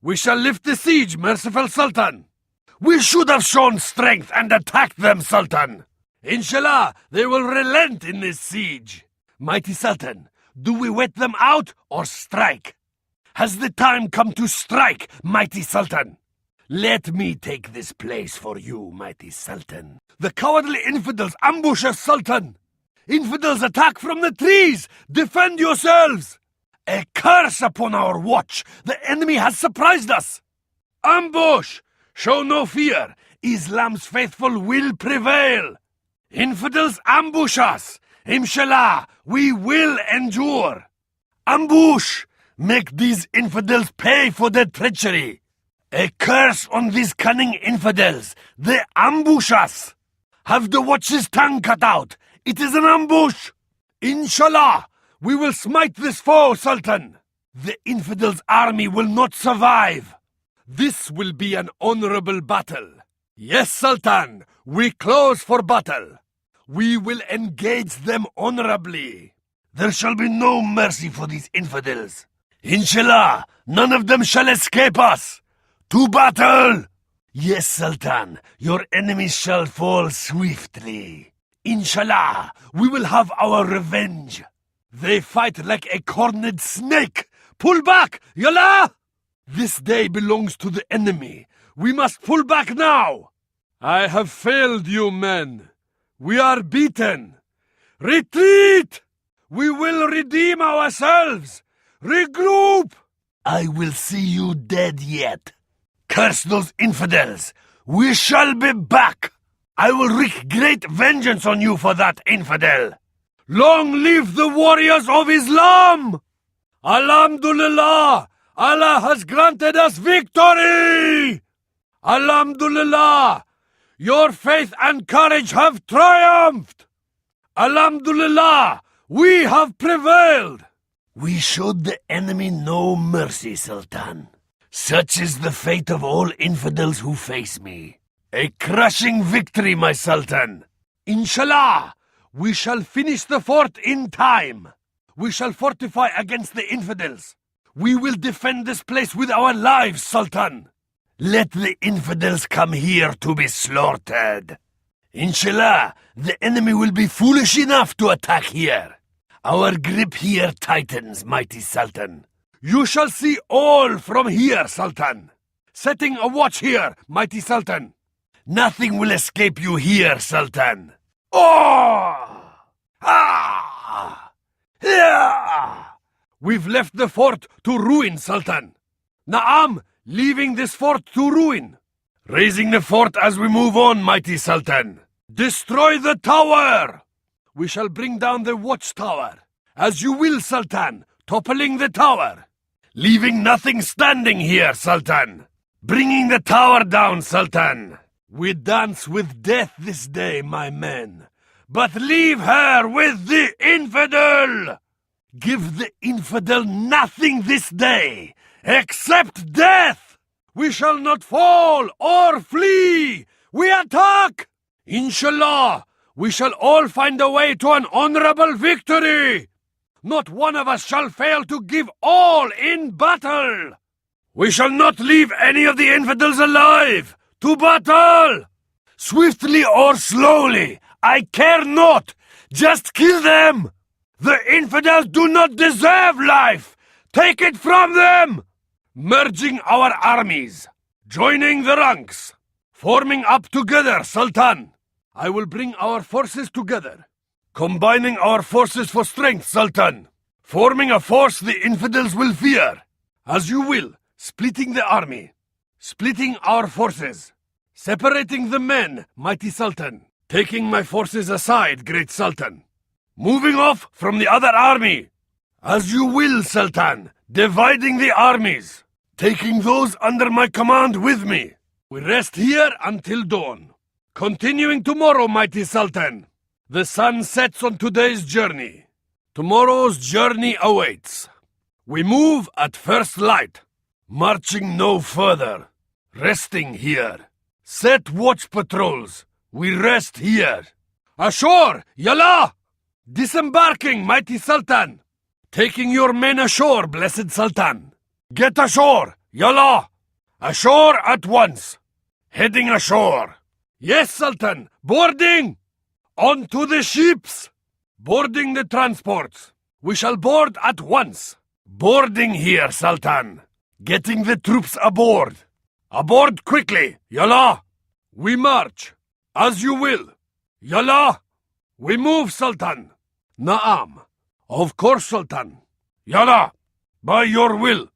We shall lift the siege, merciful Sultan. We should have shown strength and attacked them, Sultan. Inshallah, they will relent in this siege. Mighty Sultan, do we wait them out or strike? Has the time come to strike, mighty Sultan? Let me take this place for you, mighty Sultan. The cowardly infidels ambush us, Sultan. Infidels attack from the trees. Defend yourselves. A curse upon our watch. The enemy has surprised us. Ambush! Show no fear. Islam's faithful will prevail. Infidels ambush us. Inshallah, we will endure. Ambush! Make these infidels pay for their treachery. A curse on these cunning infidels. They ambush us. Have the watch's tongue cut out. It is an ambush. Inshallah, we will smite this foe, Sultan. The infidels' army will not survive. This will be an honorable battle. Yes, Sultan, we close for battle. We will engage them honorably. There shall be no mercy for these infidels. Inshallah, none of them shall escape us. To battle! Yes, Sultan, your enemies shall fall swiftly. Inshallah, we will have our revenge. They fight like a cornered snake. Pull back, Yallah! This day belongs to the enemy. We must pull back now. I have failed you, men. We are beaten. Retreat! We will redeem ourselves. Regroup! I will see you dead yet. Curse those infidels. We shall be back. I will wreak great vengeance on you for that, infidel. Long live the warriors of Islam! Alhamdulillah! Allah has granted us victory! Alhamdulillah! Your faith and courage have triumphed! Alhamdulillah! We have prevailed! We showed the enemy no mercy, Sultan. Such is the fate of all infidels who face me. A crushing victory, my Sultan. Inshallah, we shall finish the fort in time. We shall fortify against the infidels. We will defend this place with our lives, Sultan. Let the infidels come here to be slaughtered. Inshallah, the enemy will be foolish enough to attack here. Our grip here tightens, mighty Sultan. You shall see all from here, Sultan. Setting a watch here, mighty Sultan. Nothing will escape you here, Sultan. Oh! Ah! Yeah! We've left the fort to ruin, Sultan. Naam, leaving this fort to ruin. Raising the fort as we move on, mighty Sultan. Destroy the tower! We shall bring down the watchtower. As you will, Sultan, toppling the tower. Leaving nothing standing here, Sultan. Bringing the tower down, Sultan. We dance with death this day, my men. But leave her with the infidel! Give the infidel nothing this day, except death! We shall not fall or flee! We attack! Inshallah, we shall all find a way to an honorable victory! Not one of us shall fail to give all in battle! We shall not leave any of the infidels alive! To battle! Swiftly or slowly, I care not! Just kill them! The infidels do not deserve life! Take it from them! Merging our armies, joining the ranks, forming up together, Sultan. I will bring our forces together. Combining our forces for strength, Sultan. Forming a force the infidels will fear. As you will, splitting the army. Splitting our forces. Separating the men, mighty Sultan. Taking my forces aside, great Sultan. Moving off from the other army. As you will, Sultan. Dividing the armies. Taking those under my command with me. We rest here until dawn. Continuing tomorrow, mighty Sultan. The sun sets on today's journey. Tomorrow's journey awaits. We move at first light, marching no further, resting here. Set watch patrols. We rest here. Ashore, Yallah! Disembarking, mighty Sultan. Taking your men ashore, blessed Sultan. Get ashore, Yallah! Ashore at once. Heading ashore. Yes, Sultan. Boarding. On to the ships. Boarding the transports. We shall board at once. Boarding here, Sultan. Getting the troops aboard. Aboard quickly. Yalla. We march. As you will. Yalla. We move, Sultan. Naam. Of course, Sultan. Yalla. By your will.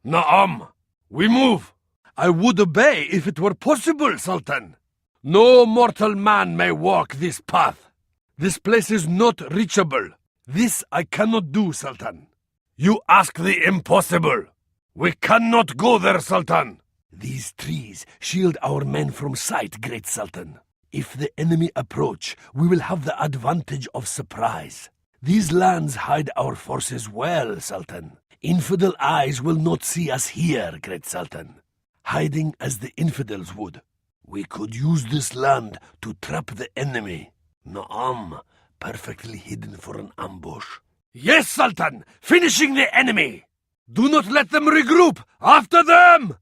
Naam. We move. I would obey if it were possible, Sultan. No mortal man may walk this path. This place is not reachable. This I cannot do, Sultan. You ask the impossible. We cannot go there, Sultan. These trees shield our men from sight, great Sultan. If the enemy approach, we will have the advantage of surprise. These lands hide our forces well, Sultan. Infidel eyes will not see us here, great Sultan. Hiding as the infidels would. We could use this land to trap the enemy. Naam, perfectly hidden for an ambush. Yes, Sultan! Finishing the enemy! Do not let them regroup! After them!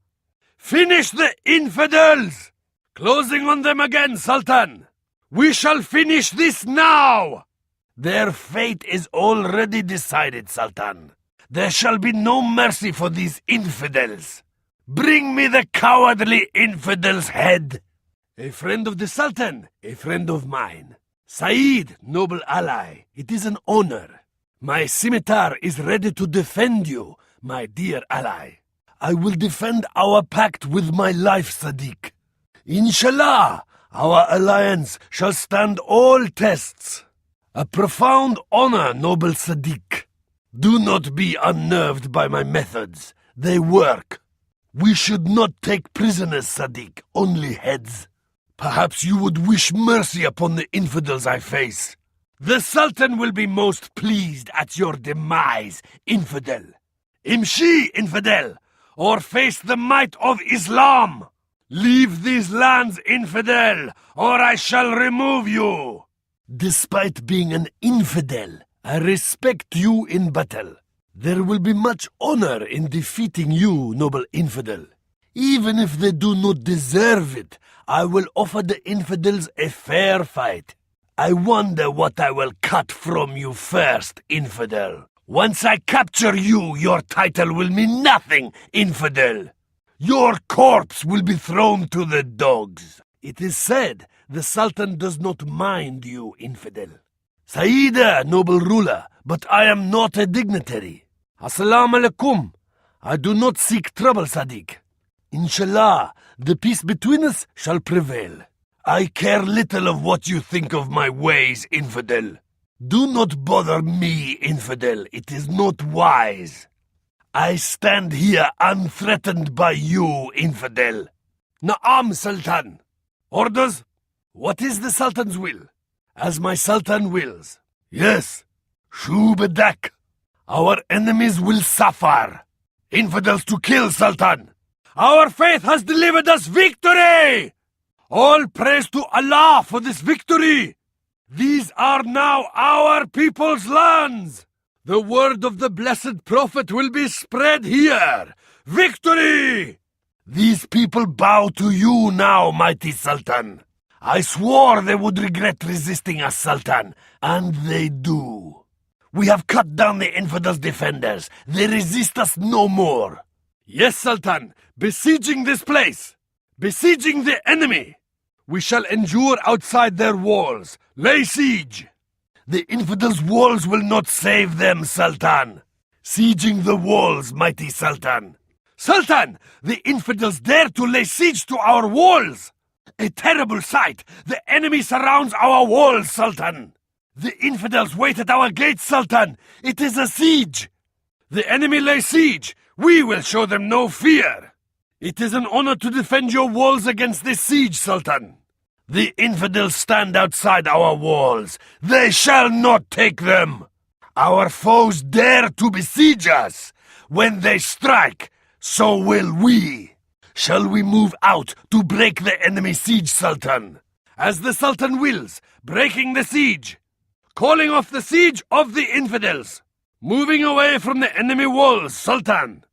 Finish the infidels! Closing on them again, Sultan! We shall finish this now! Their fate is already decided, Sultan. There shall be no mercy for these infidels. Bring me the cowardly infidel's head. A friend of the Sultan, a friend of mine. Saeed, noble ally, it is an honor. My scimitar is ready to defend you, my dear ally. I will defend our pact with my life, Sadiq. Inshallah, our alliance shall stand all tests. A profound honor, noble Sadiq. Do not be unnerved by my methods. They work. We should not take prisoners, Sadiq, only heads. Perhaps you would wish mercy upon the infidels I face. The Sultan will be most pleased at your demise, infidel. Imshi, infidel, or face the might of Islam. Leave these lands, infidel, or I shall remove you. Despite being an infidel, I respect you in battle. There will be much honor in defeating you, noble infidel. Even if they do not deserve it, I will offer the infidels a fair fight. I wonder what I will cut from you first, infidel. Once I capture you, your title will mean nothing, infidel. Your corpse will be thrown to the dogs. It is said the Sultan does not mind you, infidel. Saida, noble ruler, but I am not a dignitary. Assalamu alaikum. I do not seek trouble, Sadiq. Inshallah, the peace between us shall prevail. I care little of what you think of my ways, infidel. Do not bother me, infidel. It is not wise. I stand here unthreatened by you, infidel. Naam, Sultan. Orders? What is the Sultan's will? As my Sultan wills. Yes. Shubadak. Our enemies will suffer. Infidels to kill, Sultan. Our faith has delivered us victory! All praise to Allah for this victory! These are now our people's lands! The word of the blessed Prophet will be spread here! Victory! These people bow to you now, mighty Sultan. I swore they would regret resisting us, Sultan, and they do. We have cut down the infidels' defenders. They resist us no more. Yes, Sultan, besieging this place. Besieging the enemy. We shall endure outside their walls. Lay siege. The infidels' walls will not save them, Sultan. Sieging the walls, mighty Sultan. Sultan, the infidels dare to lay siege to our walls. A terrible sight. The enemy surrounds our walls, Sultan. The infidels wait at our gates, Sultan. It is a siege. The enemy lay siege. We will show them no fear. It is an honor to defend your walls against this siege, Sultan. The infidels stand outside our walls. They shall not take them. Our foes dare to besiege us. When they strike, so will we. Shall we move out to break the enemy siege, Sultan? As the Sultan wills, breaking the siege. Calling off the siege of the infidels. Moving away from the enemy walls, Sultan.